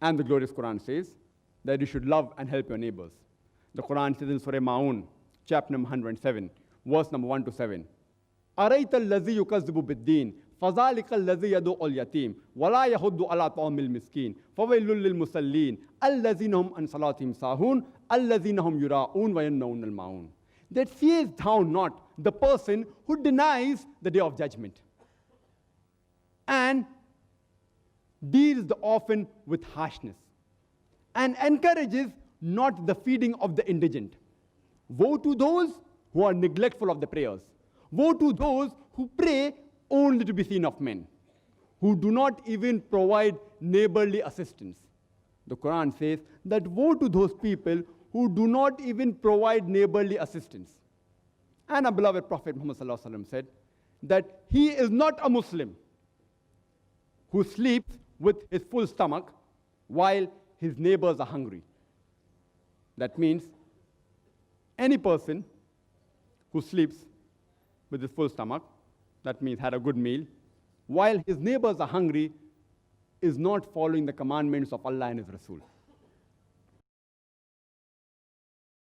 And the glorious Quran says that you should love and help your neighbors. The Quran says in Surah Ma'un, chapter number 107, verse number 1 to 7. أَرَيْتَ الَّذِي يُكَذِّبُ بِالدِّينِ فَذَلِكَ الَّذِي يَدُعُّ الْيَتِيمَ وَلَا يَحُضُّ عَلَىٰ طَعَامِ الْمِسْكِينِ فَوَيْلٌ لِلْمُصَلِّينَ الَّذِينَ هُمْ عَنْ صَلَاتِهِمْ سَاهُونَ الَّذِينَ هُمْ يُرَاءُونَ وَيَمْنَعُونَ الْمَاعُونَ. That fearest thou not the person who denies the day of judgment and deals the orphan with harshness and encourages not the feeding of the indigent. Woe to those who are neglectful of the prayers. Woe to those who pray only to be seen of men, who do not even provide neighborly assistance. The Quran says that woe to those people who do not even provide neighborly assistance. And our beloved Prophet Muhammad said that he is not a Muslim who sleeps with his full stomach while his neighbors are hungry. That means any person who sleeps with his full stomach, that means had a good meal, while his neighbors are hungry, is not following the commandments of Allah and His Rasul.